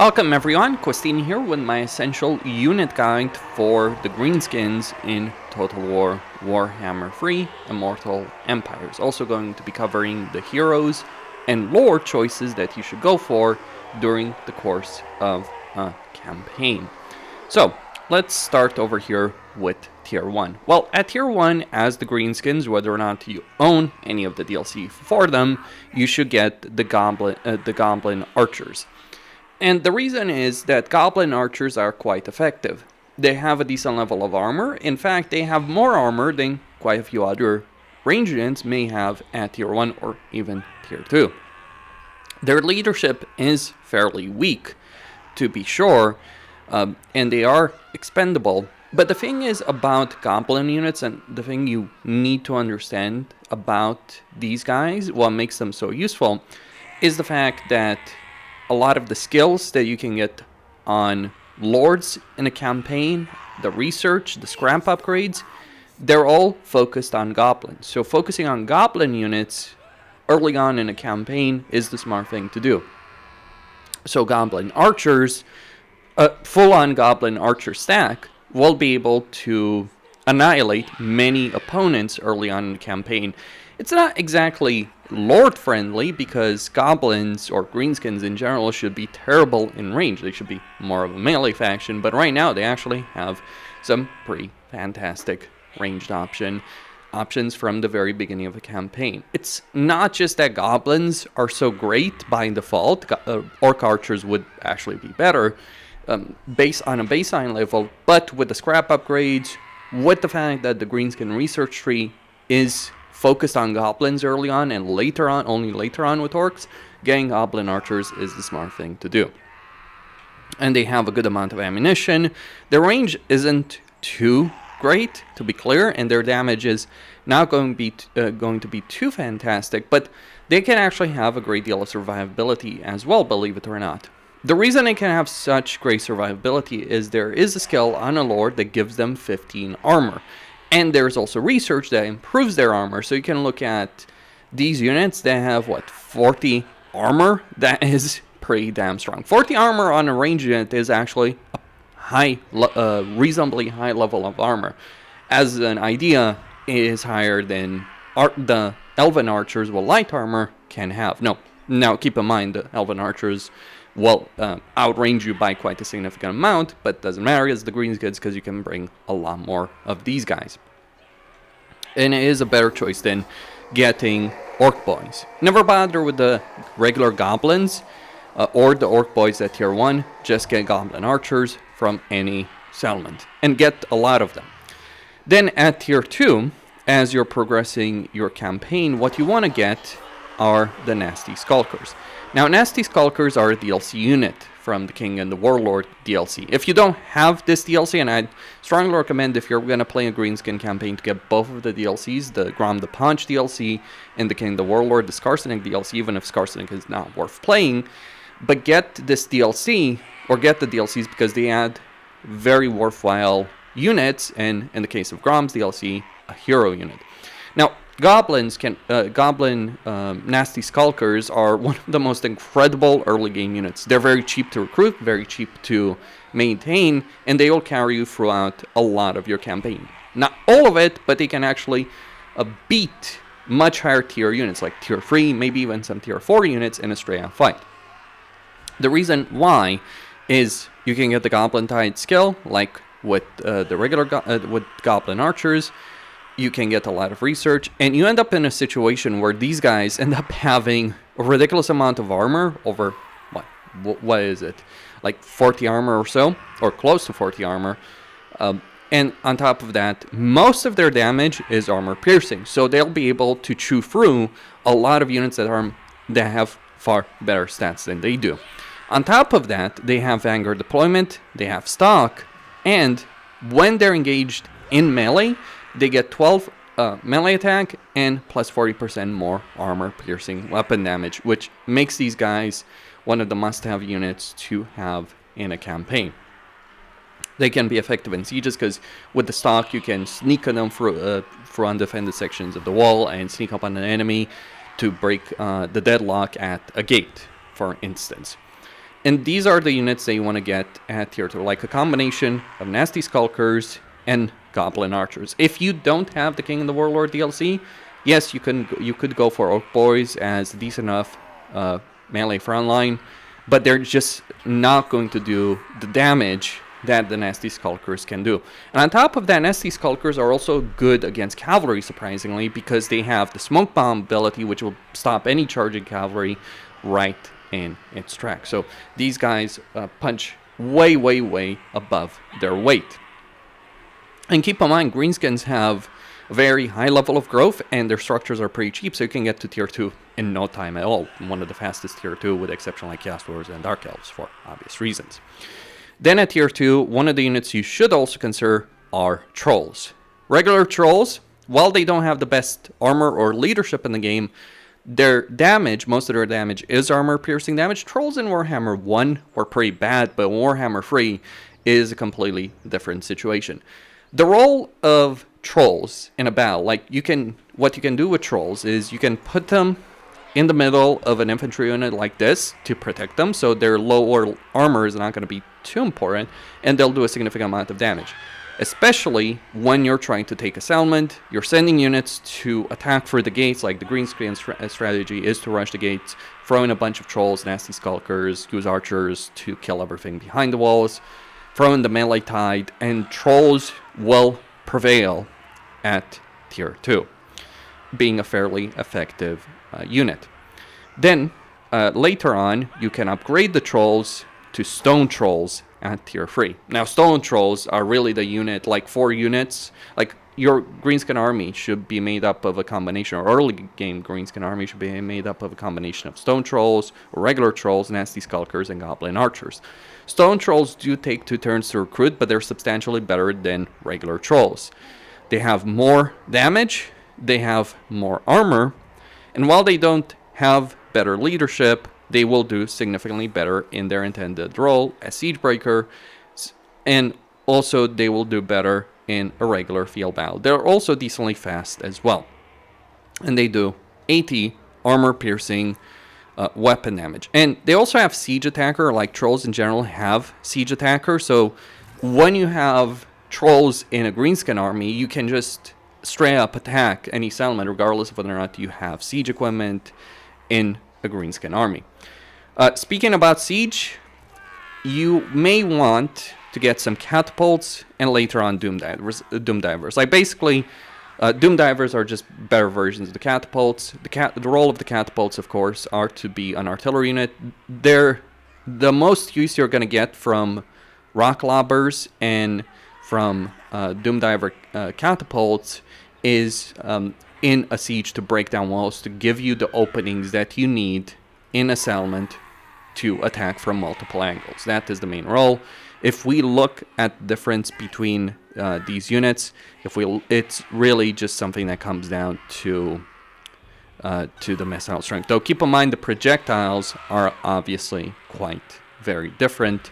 Welcome everyone, Questini here with my essential unit guide for the Greenskins in Total War Warhammer 3 Immortal Empires. Also going to be covering the heroes and lore choices that you should go for during the course of a campaign. So, let's start over here with Tier 1. Well, at Tier 1, as the Greenskins, whether or not you own any of the DLC for them, you should get the Goblin Archers. And the reason is that Goblin Archers are quite effective. They have a decent level of armor. In fact, they have more armor than quite a few other range units may have at Tier 1 or even Tier 2. Their leadership is fairly weak, to be sure, and they are expendable. But the thing is about Goblin units, and the thing you need to understand about these guys, what makes them so useful, is the fact that a lot of the skills that you can get on lords in a campaign, the research, the scrap upgrades, they're all focused on goblins. So focusing on goblin units early on in a campaign is the smart thing to do. So goblin archers, a full-on goblin archer stack will be able to annihilate many opponents early on in the campaign. It's not exactly lord-friendly because goblins or greenskins in general should be terrible in range. They should be more of a melee faction, but right now they actually have some pretty fantastic ranged options from the very beginning of the campaign. It's not just that goblins are so great by default. Orc archers would actually be better based on a baseline level, but with the scrap upgrades, with the fact that the greenskin research tree is focused on goblins early on and only later on with orcs, getting goblin archers is the smart thing to do. And they have a good amount of ammunition. Their range isn't too great, to be clear, and their damage is not going to be too fantastic, but they can actually have a great deal of survivability as well, believe it or not. The reason they can have such great survivability is there is a skill on a lord that gives them 15 armor. And there's also research that improves their armor. So you can look at these units that have, 40 armor? That is pretty damn strong. 40 armor on a range unit is actually a reasonably high level of armor. As an idea, it is higher than the elven archers with light armor can have. No, now keep in mind the elven archers will outrange you by quite a significant amount, but doesn't matter, it's the greenskins because you can bring a lot more of these guys. And it is a better choice than getting orc boys. Never bother with the regular goblins or the orc boys at tier 1, just get goblin archers from any settlement and get a lot of them. Then at tier 2, as you're progressing your campaign, what you want to get are the nasty skulkers. Now, Nasty Skulkers are a DLC unit from the King and the Warlord DLC. If you don't have this DLC, and I'd strongly recommend if you're going to play a Greenskin campaign to get both of the DLCs, the Grom the Punch DLC and the King and the Warlord, the Skarsenik DLC, even if Skarsenik is not worth playing, but get this DLC, or get the DLCs because they add very worthwhile units, and in the case of Grom's DLC, a hero unit. Now, Goblin Nasty Skulkers are one of the most incredible early game units. They're very cheap to recruit, very cheap to maintain, and they will carry you throughout a lot of your campaign. Not all of it, but they can actually beat much higher tier units like tier 3, maybe even some tier 4 units in a straight out fight. The reason why is you can get the Goblin Tide skill, like with the regular with Goblin Archers. You can get a lot of research, and you end up in a situation where these guys end up having a ridiculous amount of armor over, what is it, like 40 armor or so, or close to 40 armor, and on top of that, most of their damage is armor piercing, so they'll be able to chew through a lot of units that have far better stats than they do. On top of that, they have Vanguard deployment, they have stock, and when they're engaged in melee, they get 12 melee attack and plus 40% more armor piercing weapon damage, which makes these guys one of the must-have units to have in a campaign. They can be effective in sieges because with the stock you can sneak on them through undefended sections of the wall and sneak up on an enemy to break the deadlock at a gate, for instance. And these are the units that you want to get at tier 2, like a combination of nasty skulkers and goblin archers. If you don't have the King and the Warlord DLC, yes, you could go for Orc Boys as decent enough melee frontline, but they're just not going to do the damage that the nasty skulkers can do. And on top of that, nasty skulkers are also good against cavalry, surprisingly, because they have the smoke bomb ability, which will stop any charging cavalry right in its track. So these guys punch way, way, way above their weight. And keep in mind, Greenskins have a very high level of growth, and their structures are pretty cheap, so you can get to tier 2 in no time at all. One of the fastest tier 2, with the exception like Chaos Dwarves and Dark Elves, for obvious reasons. Then at tier 2, one of the units you should also consider are Trolls. Regular Trolls, while they don't have the best armor or leadership in the game, their damage, most of their damage is armor-piercing damage. Trolls in Warhammer 1 were pretty bad, but Warhammer 3 is a completely different situation. The role of Trolls in a battle, what you can do with Trolls is you can put them in the middle of an infantry unit like this to protect them, so their lower armor is not going to be too important, and they'll do a significant amount of damage. Especially when you're trying to take a settlement, you're sending units to attack for the gates, like the Greenskins strategy is to rush the gates, throw in a bunch of Trolls, nasty skulkers, use archers to kill everything behind the walls, throw in the melee tide, and Trolls will prevail at tier 2, being a fairly effective unit. Then later on, you can upgrade the Trolls to Stone Trolls at tier 3. Now, Stone Trolls are really the unit, like 4 units. Like, your Greenskin army should be made up of a combination, or early game Greenskin army should be made up of a combination of Stone Trolls, or regular Trolls, nasty skulkers, and goblin archers. Stone Trolls do take 2 turns to recruit, but they're substantially better than regular Trolls. They have more damage, they have more armor, and while they don't have better leadership, they will do significantly better in their intended role as Siegebreaker, and also they will do better in a regular field battle. They're also decently fast as well, and they do 80 armor-piercing weapon damage. And they also have Siege Attacker, like Trolls in general have Siege Attacker, so when you have Trolls in a Greenskin army, you can just straight up attack any settlement, regardless of whether or not you have siege equipment in a Greenskin army. Speaking about siege, you may want to get some catapults and later on Doom Divers. Like, basically, Doom Divers are just better versions of the catapults. The role of the catapults, of course, are to be an artillery unit. They're the most use you're going to get from rock lobbers and from Doom Diver catapults is in a siege to break down walls, to give you the openings that you need in a settlement to attack from multiple angles. That is the main role. If we look at the difference between these units, it's really just something that comes down to the missile strength. Though keep in mind the projectiles are obviously quite very different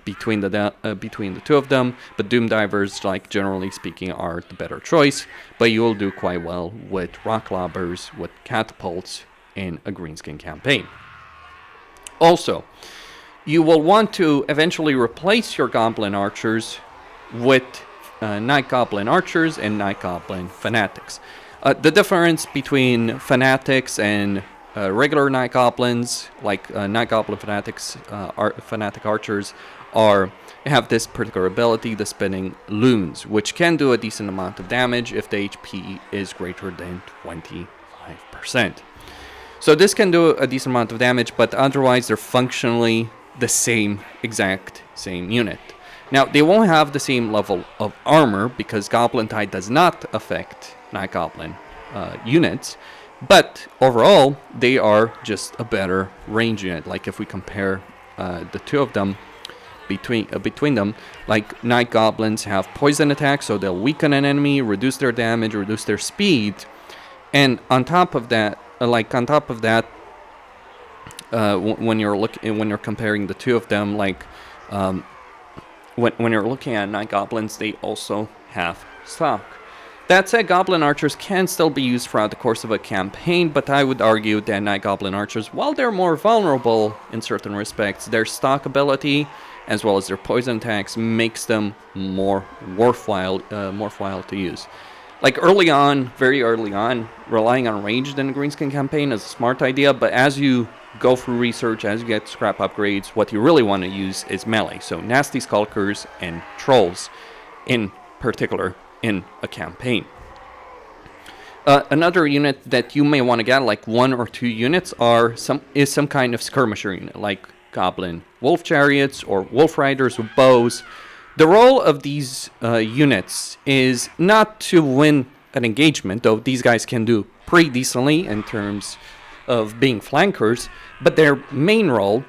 between the two of them, but Doom Divers, like generally speaking, are the better choice. But you will do quite well with rock lobbers, with catapults in a Greenskin campaign. Also, you will want to eventually replace your Goblin Archers with Night Goblin Archers and Night Goblin Fanatics. The difference between Fanatics and regular Night Goblins, like Night Goblin Fanatics, Fanatic Archers, have this particular ability, the Spinning Loons, which can do a decent amount of damage if the HP is greater than 25%. So this can do a decent amount of damage, but otherwise they're functionally the exact same unit. Now, they won't have the same level of armor because Goblin Tide does not affect Night Goblin units, but overall, they are just a better range unit. Like, if we compare the two of them, between them, like, Night Goblins have poison attack, so they'll weaken an enemy, reduce their damage, reduce their speed, and on top of that, when you're comparing the two of them, like, when you're looking at Night Goblins, they also have stock. That said, Goblin Archers can still be used throughout the course of a campaign, but I would argue that Night Goblin Archers, while they're more vulnerable in certain respects, their stock ability, as well as their poison attacks, makes them more worthwhile to use. Like early on, very early on, relying on ranged in the Greenskin campaign is a smart idea, but as you go through research, as you get scrap upgrades, what you really want to use is melee. So nasty skulkers and trolls in particular in a campaign. Another unit that you may want to get, like 1 or 2 units, is some kind of skirmisher unit, like Goblin Wolf Chariots or Wolf Riders with bows. The role of these units is not to win an engagement, though these guys can do pretty decently in terms of being flankers, but their main role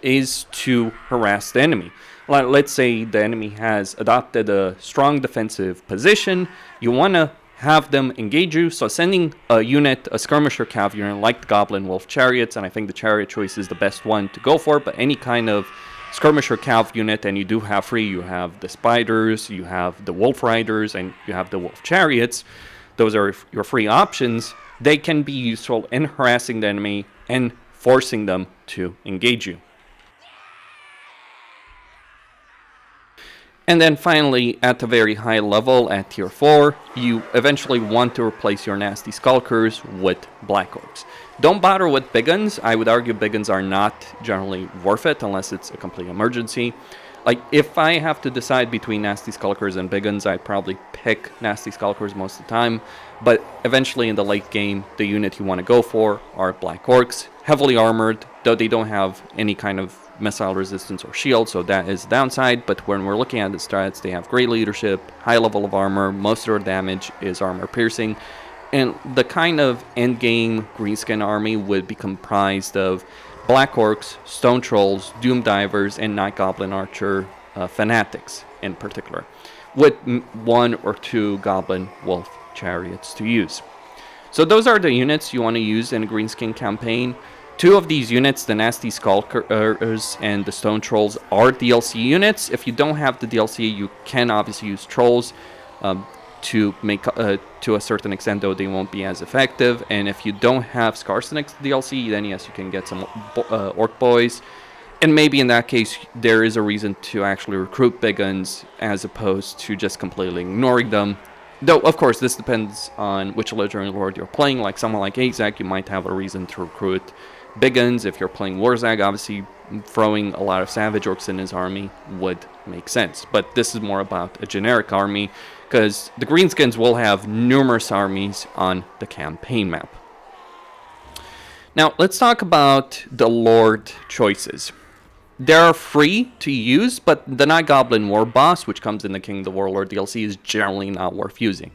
is to harass the enemy. Let's say the enemy has adopted a strong defensive position. You want to have them engage you, so sending a unit, a skirmisher cav unit like the Goblin Wolf Chariots, and I think the Chariot choice is the best one to go for, but any kind of skirmisher cav unit, and you do have free, you have the Spiders, you have the Wolf Riders, and you have the Wolf Chariots. Those are your free options. They can be useful in harassing the enemy and forcing them to engage you. And then finally, at the very high level, at tier 4, you eventually want to replace your nasty skulkers with black orcs. Don't bother with big guns. I would argue big guns are not generally worth it unless it's a complete emergency. Like, if I have to decide between nasty skulkers and big guns, I'd probably pick nasty skulkers most of the time. But eventually in the late game, the unit you want to go for are black orcs, heavily armored, though they don't have any kind of missile resistance or shield, so that is the downside. But when we're looking at the stats, they have great leadership, high level of armor, most of their damage is armor piercing, and the kind of end game Greenskin army would be comprised of black orcs, stone trolls, doom divers, and night goblin archer fanatics in particular, with 1 or 2 goblin wolf chariots to use. So those are the units you want to use in a Greenskin campaign. 2 of these units, the Nasty Skulkers and the Stone Trolls, are DLC units. If you don't have the DLC, you can obviously use Trolls to make, to a certain extent, though they won't be as effective. And if you don't have Skarsenix DLC, then yes, you can get some Orc Boys. And maybe in that case, there is a reason to actually recruit big guns as opposed to just completely ignoring them. Though, of course, this depends on which Legendary Lord you're playing. Like someone like Azak, you might have a reason to recruit big guns. If you're playing Warzag, obviously throwing a lot of Savage Orcs in his army would make sense. But this is more about a generic army, because the Greenskins will have numerous armies on the campaign map. Now, let's talk about the Lord choices. They're free to use, but the Night Goblin War Boss, which comes in the King of the Warlord DLC, is generally not worth using.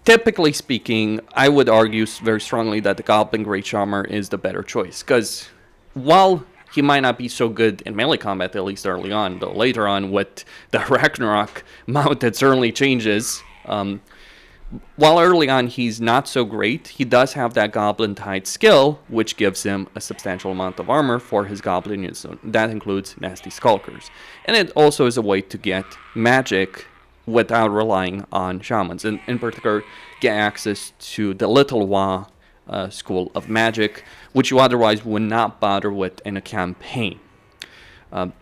Typically speaking, I would argue very strongly that the Goblin Great Shaman is the better choice, because while he might not be so good in melee combat, at least early on, though later on with the Ragnarok mount, it certainly changes. While early on he's not so great, he does have that Goblin Tide skill, which gives him a substantial amount of armor for his Goblin units. So that includes Nasty Skulkers. And it also is a way to get magic without relying on Shamans. And in particular, get access to the Little Wa School of Magic, which you otherwise would not bother with in a campaign. The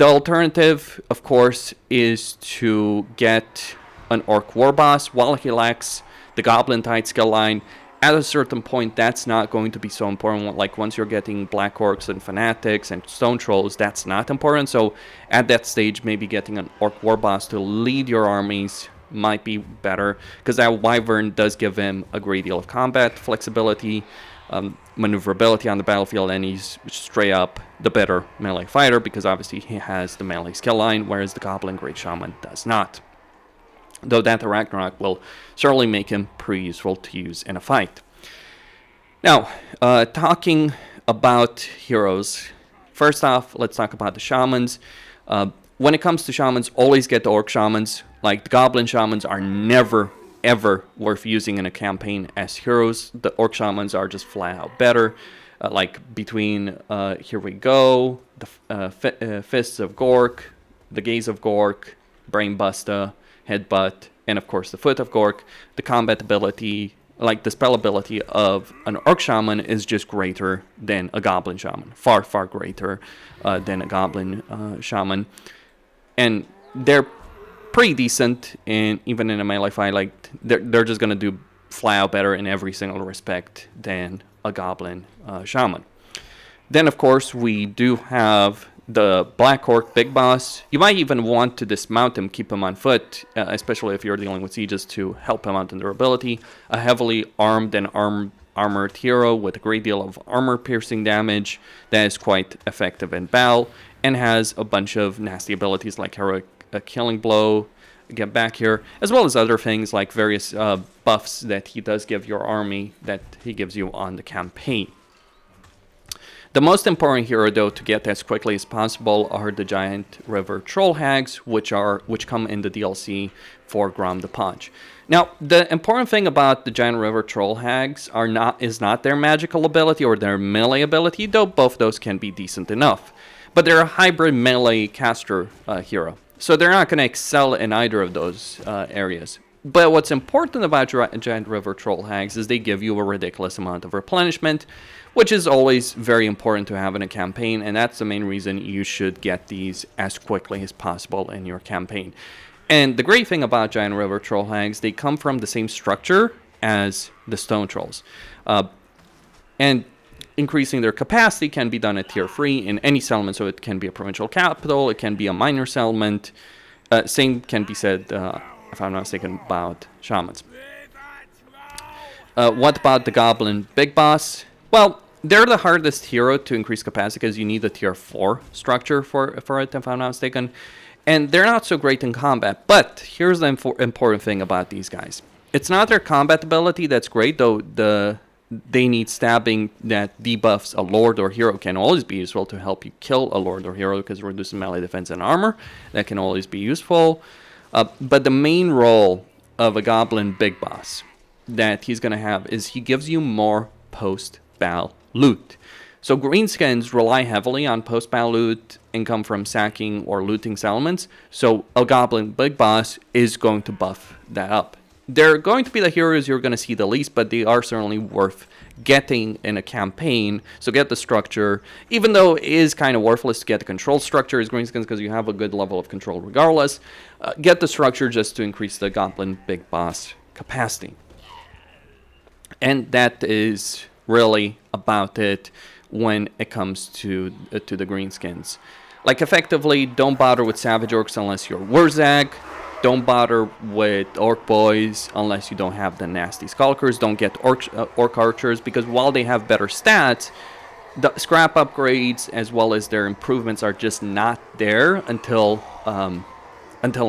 alternative, of course, is to get an Orc War Boss. While he lacks the Goblin Tide skill line, at a certain point that's not going to be so important. Like once you're getting Black Orcs and Fanatics and Stone Trolls, that's not important. So at that stage, maybe getting an Orc War Boss to lead your armies might be better, because that Wyvern does give him a great deal of combat flexibility, maneuverability on the battlefield, and he's straight up the better melee fighter, because obviously he has the melee skill line, whereas the Goblin Great Shaman does not. Though that Ragnarok will certainly make him pretty useful to use in a fight. Now, talking about heroes, first off, let's talk about the Shamans. When it comes to Shamans, always get the Orc Shamans. Like, the Goblin Shamans are never, ever worth using in a campaign as heroes. The Orc Shamans are just flat out better. Like, between, here we go, the Fists of Gork, the Gaze of Gork, Brainbuster, Headbutt, and of course the Foot of Gork. The combat ability, like the spell ability of an Orc Shaman is just greater than a Goblin Shaman. Far, far greater than a Goblin Shaman. And they're pretty decent, and even in a melee fight, like they're just gonna do flat out better in every single respect than a Goblin Shaman. Then of course we do have the Black Orc Big Boss. You might even want to dismount him, keep him on foot, especially if you're dealing with sieges, to help him out in durability. A heavily armed and armored hero with a great deal of armor piercing damage that is quite effective in battle, and has a bunch of nasty abilities like Heroic Killing Blow, get back here, as well as other things like various buffs that he does give your army that he gives you on the campaign. The most important hero, though, to get as quickly as possible are the Giant River Troll Hags, which come in the DLC for Grom the Punch. Now, the important thing about the Giant River Troll Hags is not their magical ability or their melee ability, though both those can be decent enough. But they're a hybrid melee caster hero, so they're not going to excel in either of those areas. But what's important about Giant River Troll Hags is they give you a ridiculous amount of replenishment, which is always very important to have in a campaign, and that's the main reason you should get these as quickly as possible in your campaign. And the great thing about Giant River Troll Hags, they come from the same structure as the Stone Trolls. And increasing their capacity can be done at tier 3 in any settlement, so it can be a provincial capital, it can be a minor settlement. Same can be said, if I'm not mistaken, about shamans. What about the Goblin Big Boss? Well, they're the hardest hero to increase capacity because you need a tier 4 structure for it, if I'm not mistaken. And they're not so great in combat, but here's the important thing about these guys. It's not their combat ability that's great, though they need stabbing that debuffs a lord or hero can always be useful to help you kill a lord or hero because it reduces melee defense and armor. That can always be useful. But the main role of a Goblin Big Boss that he's going to have is he gives you more post-battle loot. So Greenskins rely heavily on post-battle loot income from sacking or looting settlements, so a Goblin Big Boss is going to buff that up. They're going to be the heroes you're going to see the least, but they are certainly worth getting in a campaign. So get the structure, even though it is kind of worthless to get the control structure as Greenskins because you have a good level of control regardless. Get the structure just to increase the Goblin Big Boss capacity. And that is really about it when it comes to the Greenskins. Like, effectively, don't bother with Savage Orcs unless you're Wurzag. Don't bother with Orc Boys unless you don't have the nasty Skulkers. Don't get Orc Archers, because while they have better stats, the scrap upgrades as well as their improvements are just not there until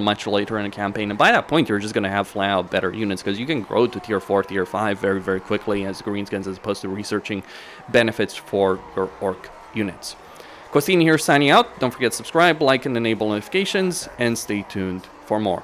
much later in a campaign. And by that point, you're just going to have flat out better units, because you can grow to tier 4, tier 5 very, very quickly as Greenskins, as opposed to researching benefits for your Orc units. Costin here signing out. Don't forget to subscribe, like, and enable notifications, and stay tuned for more.